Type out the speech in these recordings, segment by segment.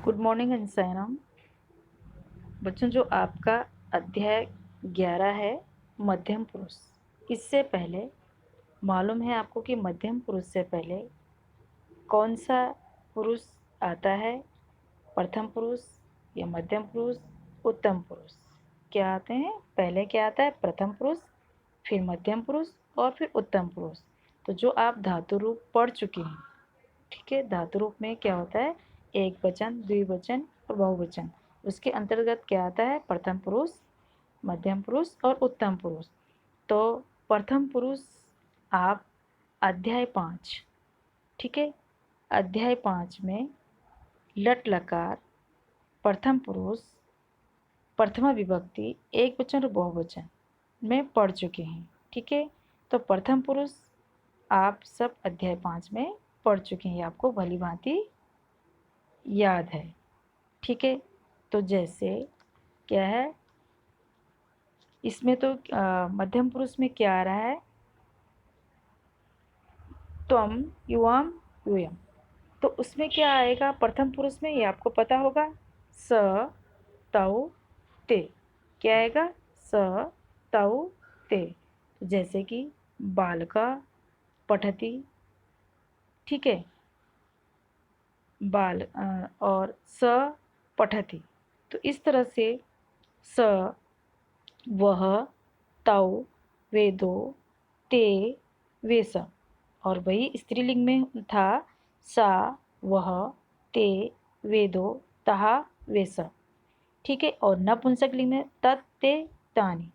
Good morning and Sairam. बच्चों, जो आपका अध्याय 11 है मध्यम पुरुष। इससे पहले मालूम है आपको कि मध्यम पुरुष से पहले कौन सा पुरुष आता है? प्रथम पुरुष या मध्यम पुरुष, उत्तम पुरुष? क्या आते हैं? पहले क्या आता है? प्रथम पुरुष, फिर मध्यम पुरुष और फिर उत्तम पुरुष। तो जो आप धातु रूप पढ़ चुके हैं, ठीक है, धातु रूप में क्या होता है? एक वचन, द्विवचन और बहुवचन। उसके अंतर्गत क्या आता है? प्रथम पुरुष, मध्यम पुरुष और उत्तम पुरुष। तो प्रथम पुरुष आप अध्याय 5, ठीक है, अध्याय 5 में लट लकार, प्रथम पुरुष, प्रथमा विभक्ति, एक वचन और बहुवचन में पढ़ चुके हैं, ठीक है। तो प्रथम पुरुष आप सब अध्याय 5 में पढ़ चुके हैं, आपको भली भांति याद है, ठीक है। तो जैसे क्या है इसमें, तो मध्यम पुरुष में क्या आ रहा है? त्वम, युवाम, यूयम। तो उसमें क्या आएगा प्रथम पुरुष में? ये आपको पता होगा, स, तौ, ते। क्या आएगा? स, तौ, ते। तो जैसे कि बालका पठति, ठीक है, बाल और स पठति। तो इस तरह से स, वह, तौ, वेदो, ते, वे सब। और वही स्त्रीलिंग में था, सा, वह, ते, वेदो, तहा, वे सब, ठीक है। और नपुंसकलिंग में तत्, ते, तानि।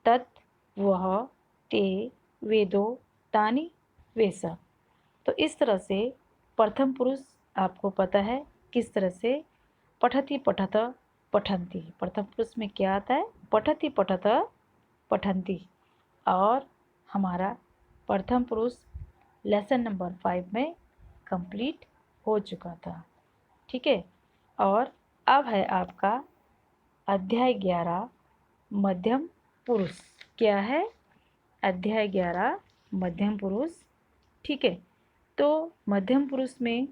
तत्, वह, ते, वेदो, तानि, वे सब। तो इस तरह से प्रथम पुरुष आपको पता है किस तरह से पठति, पठत, पठन्ति। प्रथम पुरुष में क्या आता है? पठति, पठत, पठन्ति। और हमारा प्रथम पुरुष लेसन नंबर 5 में कंप्लीट हो चुका था, ठीक है। और अब है आपका अध्याय 11 मध्यम पुरुष। क्या है? अध्याय 11 मध्यम पुरुष, ठीक है। तो मध्यम पुरुष में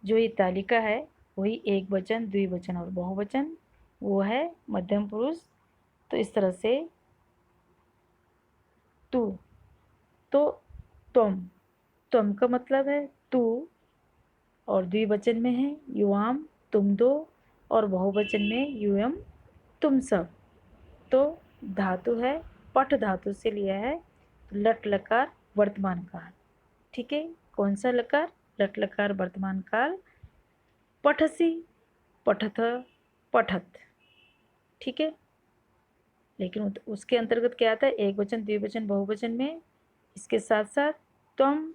जो ये तालिका है वही एक वचन, द्विवचन और बहुवचन, वो है मध्यम पुरुष। तो इस तरह से तू, तो तुम, तुम का मतलब है तू, और द्विवचन में है युवाम, तुम दो, और बहुवचन में यूयम, तुम सब। तो धातु है, पठ धातु से लिया है, लट लकार वर्तमान काल, ठीक है। कौन सा लकार? लट लकार वर्तमान काल। पठसी, पठथ, पठत, ठीक है। लेकिन उसके अंतर्गत क्या आता है? एक वचन, द्विवचन, बहुवचन में इसके साथ साथ त्वम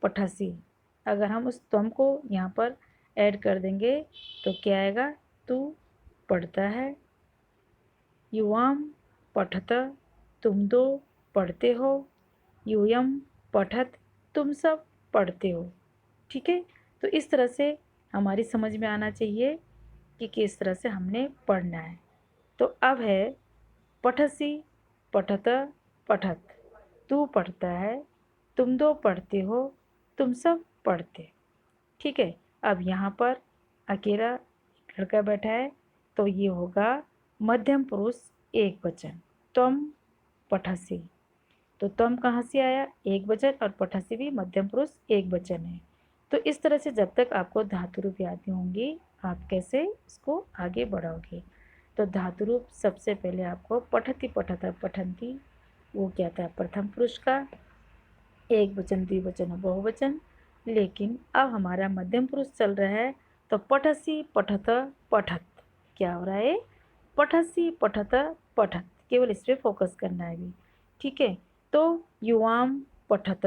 पठसी। अगर हम उस त्वम को यहाँ पर ऐड कर देंगे तो क्या आएगा? तू पढ़ता है, युवाम पठत, तुम दो पढ़ते हो, यूयम पठत, तुम सब पढ़ते हो, ठीक है। तो इस तरह से हमारी समझ में आना चाहिए कि किस तरह से हमने पढ़ना है। तो अब है पठसी, पठत, पठत। तू पढ़ता है, तुम दो पढ़ते हो, तुम सब पढ़ते, ठीक है। अब यहाँ पर अकेला लड़का बैठा है तो ये होगा मध्यम पुरुष एक वचन, तुम पठसी। तो तुम कहाँ से आया? एक वचन, और पठसी भी मध्यम पुरुष एक वचन है। तो इस तरह से जब तक आपको धातु रूप याद नहीं होंगी, आप कैसे इसको आगे बढ़ाओगे? तो धातु रूप सबसे पहले आपको पठति, पठत, पठन्ति, वो क्या था? प्रथम पुरुष का एक वचन, द्विवचन और बहुवचन। लेकिन अब हमारा मध्यम पुरुष चल रहा है, तो पठसी, पठत, पठत। क्या हो रहा है? पठसी, पठत, पठत। केवल इस पर फोकस करना है अभी, ठीक है। तो युवाम पठत,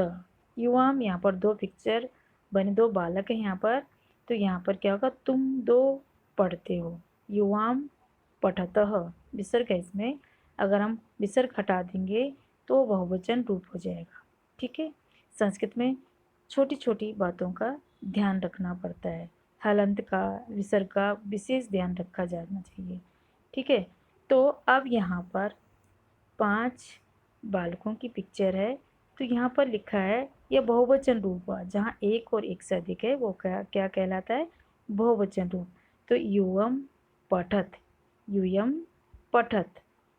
युवाम, यहाँ पर दो पिक्चर बने, दो बालक हैं यहाँ पर। तो यहाँ पर क्या होगा? तुम दो पढ़ते हो, युवाम पठतः, विसर्ग है इसमें। अगर हम विसर्ग हटा देंगे तो बहुवचन रूप हो जाएगा, ठीक है। संस्कृत में छोटी छोटी बातों का ध्यान रखना पड़ता है, हलंत का, विसर्ग का विशेष ध्यान रखा जाना चाहिए, ठीक है। तो अब यहाँ पर 5 बालकों की पिक्चर है। तो यहाँ पर लिखा है यह बहुवचन रूप हुआ, जहाँ एक और एक से अधिक है वो क्या क्या कहलाता है? बहुवचन रूप। तो यूयम पठत, यूयम पठत,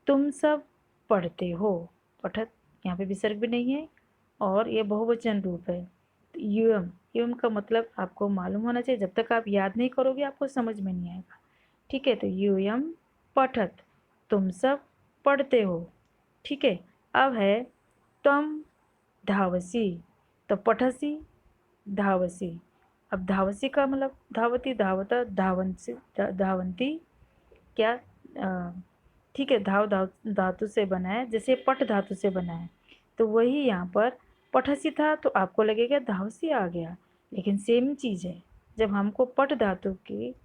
तुम सब पढ़ते हो। पठत यहाँ पे विसर्ग भी नहीं है और ये बहुवचन रूप है। तो यूयम, यूयम का मतलब आपको मालूम होना चाहिए, जब तक आप याद नहीं करोगे आपको समझ में नहीं आएगा। ठीक है, तो यूयम पठत, तुम सब पढ़ते हो। ठीक है, अब है त्वम धावसी, तो पठसी धावसी। अब धावसी का मतलब धावती, धावता, धावंसी, धावंती, क्या ठीक है, धातु से बना है, जैसे पट धातु से बना है, तो वही यहाँ पर पठसी था तो आपको लगेगा धावसी आ गया, लेकिन सेम चीज़ है। जब हमको पट धातु की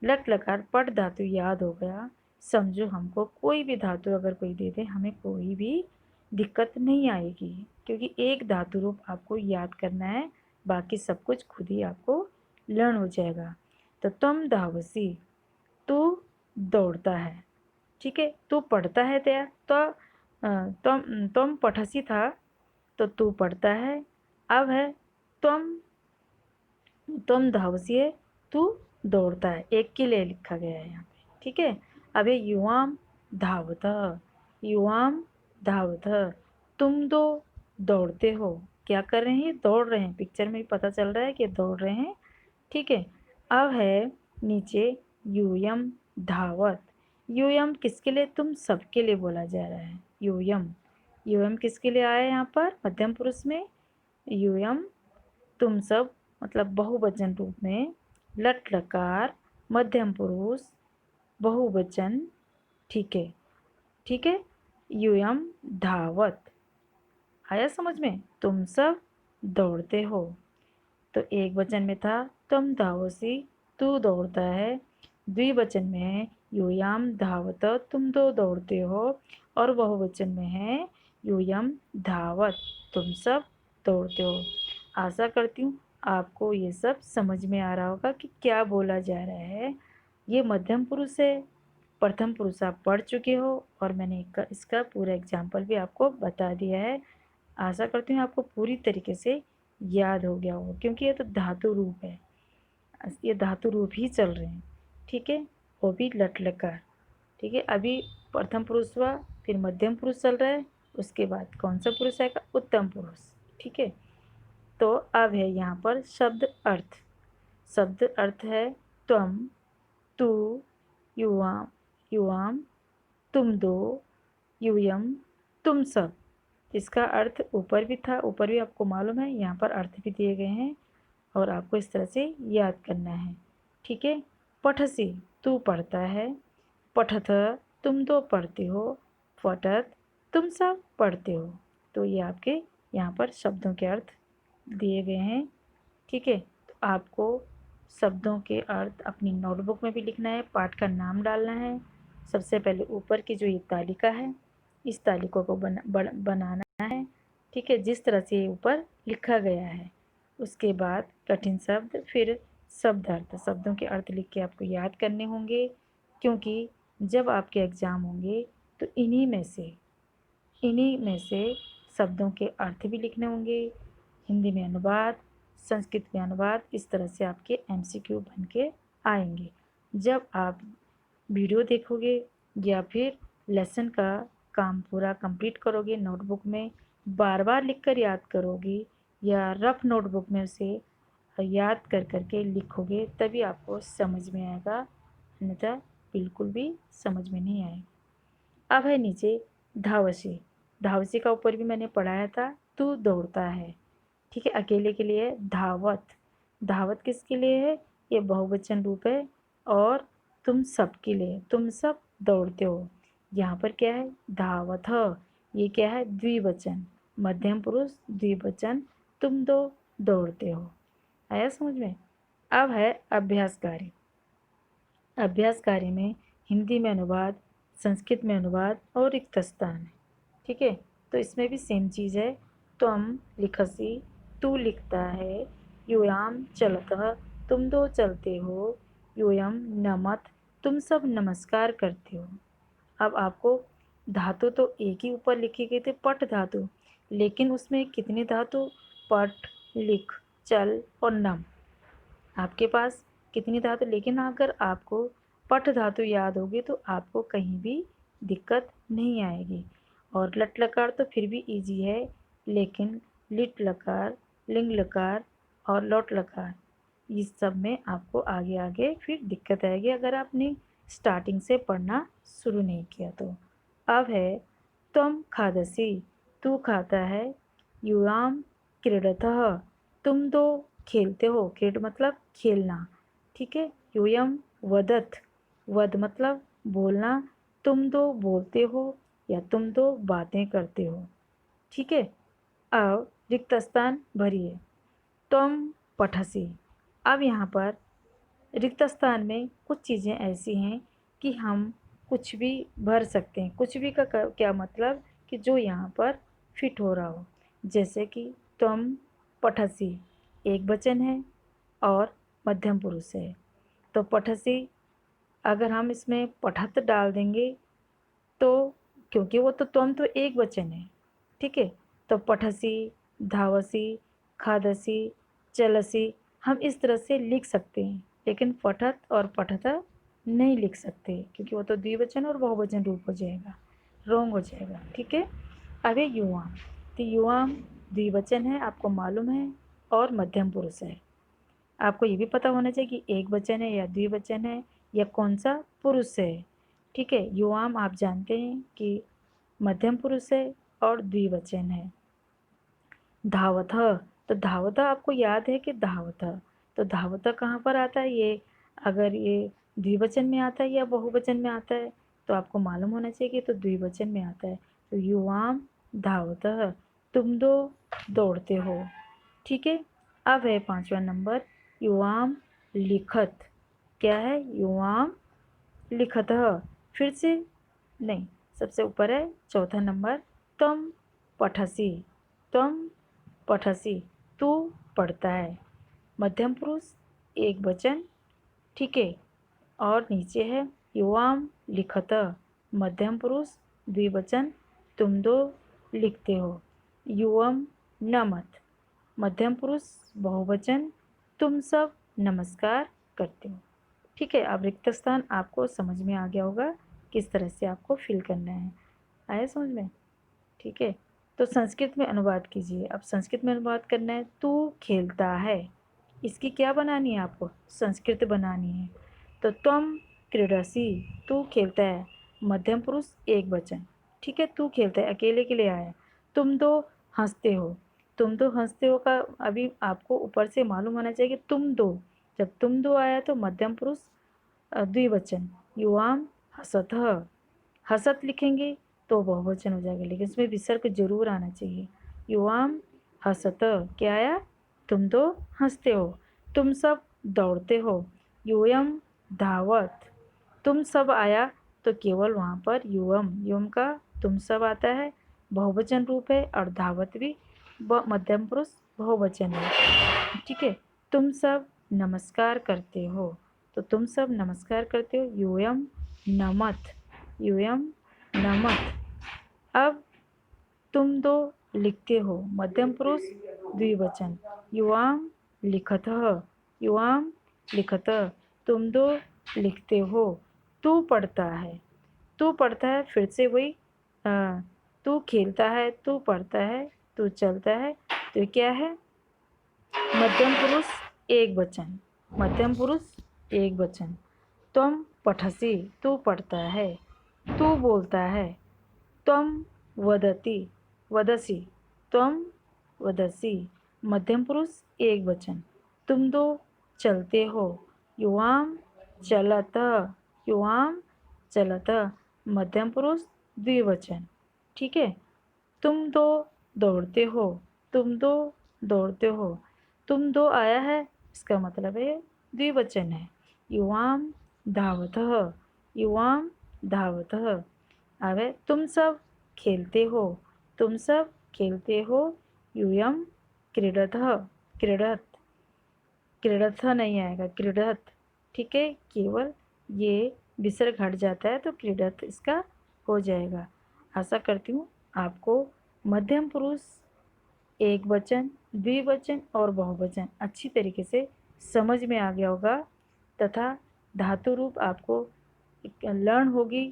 लट लकार पट धातु याद हो गया, समझो हमको कोई भी धातु अगर कोई दे दे हमें कोई भी दिक्कत नहीं आएगी, क्योंकि एक धातु रूप आपको याद करना है, बाकी सब कुछ खुद ही आपको लर्न हो जाएगा। तो तुम धावसी, तू दौड़ता है। ठीक है, तू पढ़ता है तैयार, तो तुम पठसी था तो तू पढ़ता है। अब है तुम धावसी है, तू दौड़ता है, एक के लिए लिखा गया है यहाँ पे। ठीक है, अब है युवाम धावत, युवाम धावत, तुम दो दौड़ते हो। क्या कर रहे हैं? दौड़ रहे हैं, पिक्चर में भी पता चल रहा है कि दौड़ रहे हैं। ठीक है, अब है नीचे यूयम धावत, यूयम किसके लिए? तुम सबके लिए बोला जा रहा है। यूयम, यूयम किसके लिए आया है यहाँ पर? मध्यम पुरुष में यूयम तुम सब, मतलब बहुवचन रूप में लट लकार मध्यम पुरुष बहुवचन। ठीक है, ठीक है, यूयम धावत, आया समझ में? तुम सब दौड़ते हो। तो एक वचन में था तुम धावसी, तू दौड़ता है। द्विवचन में है यूयम धावत, तुम दो दौड़ते हो। और बहुवचन में है यूयम धावत, तुम सब दौड़ते हो। आशा करती हूँ आपको ये सब समझ में आ रहा होगा कि क्या बोला जा रहा है। ये मध्यम पुरुष है, प्रथम पुरुष आप पढ़ चुके हो और मैंने इसका पूरा एग्जाम्पल भी आपको बता दिया है। आशा करती हूँ आपको पूरी तरीके से याद हो गया होगा, क्योंकि ये तो धातु रूप है, ये धातु रूप ही चल रहे हैं। ठीक है, वो भी लट लकार। ठीक है, अभी प्रथम पुरुष हुआ, फिर मध्यम पुरुष चल रहा है, उसके बाद कौन सा पुरुष आएगा? उत्तम पुरुष। ठीक है, तो अब है यहाँ पर शब्द अर्थ। शब्द अर्थ है त्वम, तू, युवाम, युवाम, तुम दो, यूयम, तुम सब। इसका अर्थ ऊपर भी था, ऊपर भी आपको मालूम है, यहाँ पर अर्थ भी दिए गए हैं और आपको इस तरह से याद करना है। ठीक है, पठसी, तू पढ़ता है। पठथ, तुम दो पढ़ते हो। पठत, तुम सब पढ़ते हो। तो ये आपके यहाँ पर शब्दों के अर्थ दिए गए हैं। ठीक है, तो आपको शब्दों के अर्थ अपनी नोटबुक में भी लिखना है, पाठ का नाम डालना है। सबसे पहले ऊपर की जो ये तालिका है, इस तालिका को बनाना है। ठीक है, जिस तरह से ऊपर लिखा गया है। उसके बाद कठिन शब्द, फिर शब्द अर्थ, शब्दों के अर्थ लिख के आपको याद करने होंगे, क्योंकि जब आपके एग्ज़ाम होंगे तो इन्हीं में से शब्दों के अर्थ भी लिखने होंगे। हिंदी में अनुवाद, संस्कृत में अनुवाद, इस तरह से आपके MCQ बन के आएंगे। जब आप वीडियो देखोगे या फिर लेसन का काम पूरा कंप्लीट करोगे, नोटबुक में बार बार लिखकर याद करोगे या रफ नोटबुक में उसे याद कर करके लिखोगे, तभी आपको समझ में आएगा, अन्यथा बिल्कुल भी समझ में नहीं आएगा। अब है नीचे धावसी। धावसी का ऊपर भी मैंने पढ़ाया था, तू दौड़ता है। ठीक है, अकेले के लिए धावत, धावत किसके लिए है? ये बहुवचन रूप है। और तुम सब के लिए, तुम सब दौड़ते हो। यहाँ पर क्या है? धावत, ये क्या है? द्विवचन, मध्यम पुरुष द्विवचन, तुम दो दौड़ते हो। आया समझ में? अब है अभ्यास कार्य। अभ्यास कार्य में हिंदी में अनुवाद, संस्कृत में अनुवाद और रिक्त स्थान है। ठीक है, तो इसमें भी सेम चीज़ है। त्वम लिखसी, तू लिखता है। यूयाम चलतः, तुम दो चलते हो। यूयम नमत, तुम सब नमस्कार करते हो। अब आपको धातु तो एक ही ऊपर लिखी गई थी, पट धातु, लेकिन उसमें कितनी धातु? पट, लिख, चल और नम। आपके पास कितनी धातु, लेकिन अगर आपको पठ धातु याद होगी तो आपको कहीं भी दिक्कत नहीं आएगी। और लट लकार तो फिर भी इजी है, लेकिन लिट लकार, लिंग लकार और लोट लकार इस सब में आपको आगे आगे फिर दिक्कत आएगी अगर आपने स्टार्टिंग से पढ़ना शुरू नहीं किया तो। अब है त्वम खादसी, तू खाता है। युवाम क्रीडतः, तुम दो खेलते हो। क्रीड मतलब खेलना, ठीक है। यूयम वदत, वद मतलब बोलना, तुम दो बोलते हो या तुम दो बातें करते हो, ठीक है। अब रिक्त स्थान भरिए। तुम पठसी। अब यहाँ पर रिक्त स्थान में कुछ चीज़ें ऐसी हैं कि हम कुछ भी भर सकते हैं। कुछ भी का क्या मतलब कि जो यहाँ पर फिट हो रहा हो। जैसे कि तुम पठसी एक वचन है और मध्यम पुरुष है, तो पठसी अगर हम इसमें पठत डाल देंगे तो, क्योंकि वो तो तुम तो एक वचन है, ठीक है। तो पठसी, धावसी, खादसी, चलसी हम इस तरह से लिख सकते हैं, लेकिन पठत और पठता नहीं लिख सकते क्योंकि वो तो द्विवचन और बहुवचन रूप हो जाएगा, रोंग हो जाएगा, ठीक है। अब ये युवाम, तो युवाम द्विवचन है, आपको मालूम है, और मध्यम पुरुष है। आपको ये भी पता होना चाहिए कि एक वचन है या द्विवचन है या कौन सा पुरुष है, ठीक है। युवाम आप जानते हैं कि मध्यम पुरुष है और द्विवचन है। धावत, तो धावत आपको याद है कि धावत, तो धावत कहाँ पर आता है, ये अगर ये द्विवचन में आता है या बहुवचन में आता है, तो आपको मालूम होना चाहिए कि तो द्विवचन में आता है। तो युवाम धावत, तुम दो दौड़ते हो, ठीक है। अब है 5वां नंबर युवाम लिखत। क्या है, युवाम लिखत, फिर से नहीं, सबसे ऊपर है 4था नंबर तुम पठसी, तुम पठसी तू पढ़ता है। मध्यम पुरुष एक वचन, ठीक है। और नीचे है युवाम लिखत, मध्यम पुरुष द्विवचन, तुम दो लिखते हो। युवम नमत, मध्यम पुरुष बहुवचन, तुम सब नमस्कार करते हो, ठीक है। अब रिक्त स्थान आपको समझ में आ गया होगा किस तरह से आपको फिल करना है। आया समझ में, ठीक है। तो संस्कृत में अनुवाद कीजिए। अब संस्कृत में अनुवाद करना है, तू खेलता है, इसकी क्या बनानी है, आपको संस्कृत बनानी है। तो तुम क्रीडसी, तू खेलता है, मध्यम पुरुष एक वचन, ठीक है। तू खेलता है अकेले के लिए आया। तुम दो हंसते हो, तुम दो हंसते हो का अभी आपको ऊपर से मालूम होना चाहिए कि तुम दो, जब तुम दो आया तो मध्यम पुरुष द्विवचन। युवाम हसत, हसत लिखेंगे तो बहुवचन हो जाएगा, लेकिन इसमें विसर्ग जरूर आना चाहिए। युवाम हसत, क्या आया, तुम दो हंसते हो। तुम सब दौड़ते हो। यूयम धावत, तुम सब आया तो केवल वहाँ पर युवम, युवम का तुम सब आता है, बहुवचन रूप है, और धावत भी मध्यम पुरुष बहुवचन है, ठीक है। तुम सब नमस्कार करते हो, तो तुम सब नमस्कार करते हो। यूयम नमत, यूयम नमत। अब तुम दो लिखते हो, मध्यम पुरुष द्विवचन। युवाम लिखतः, युवाम लिखतः, तुम दो लिखते हो। तू पढ़ता है, तू पढ़ता है, फिर से वही तू खेलता है, तू पढ़ता है, तू चलता है, तो क्या है, मध्यम पुरुष एक वचन, मध्यम पुरुष एक वचन। तुम पठसी, तू पढ़ता है, तू बोलता है। तुम वदति, वदसी, तुम वदसी, मध्यम पुरुष एक वचन। तुम दो चलते हो। युवाम चलत, युवाम चलत, मध्यम पुरुष द्विवचन, ठीक है। तुम दो दौड़ते हो, तुम दो दौड़ते हो। तुम दो आया है, इसका मतलब है द्विवचन है। युवाम धावतः, युवाम धावतः। अब है तुम सब खेलते हो, तुम सब खेलते हो। यूयम क्रीडतः, क्रीडत, क्रीडतः नहीं आएगा, क्रीडत, ठीक है। केवल ये विसर्ग हट जाता है तो क्रीडत इसका हो जाएगा। आशा करती हूँ आपको मध्यम पुरुष एक वचन, द्विवचन और बहुवचन अच्छी तरीके से समझ में आ गया होगा। तथा धातु रूप आपको लर्न होगी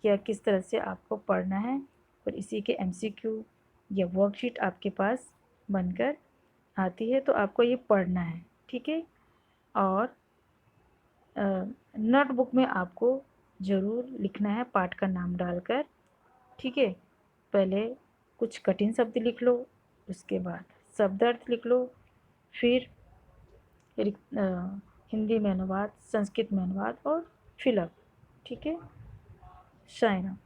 या किस तरह से आपको पढ़ना है, और इसी के एमसीक्यू या वर्कशीट आपके पास बनकर आती है, तो आपको ये पढ़ना है, ठीक है। और नोटबुक में आपको ज़रूर लिखना है पाठ का नाम डालकर, ठीक है। पहले कुछ कठिन शब्द लिख लो, उसके बाद शब्द अर्थ लिख लो, फिर हिंदी में अनुवाद, संस्कृत में अनुवाद और फिलअप, ठीक है। शायरा।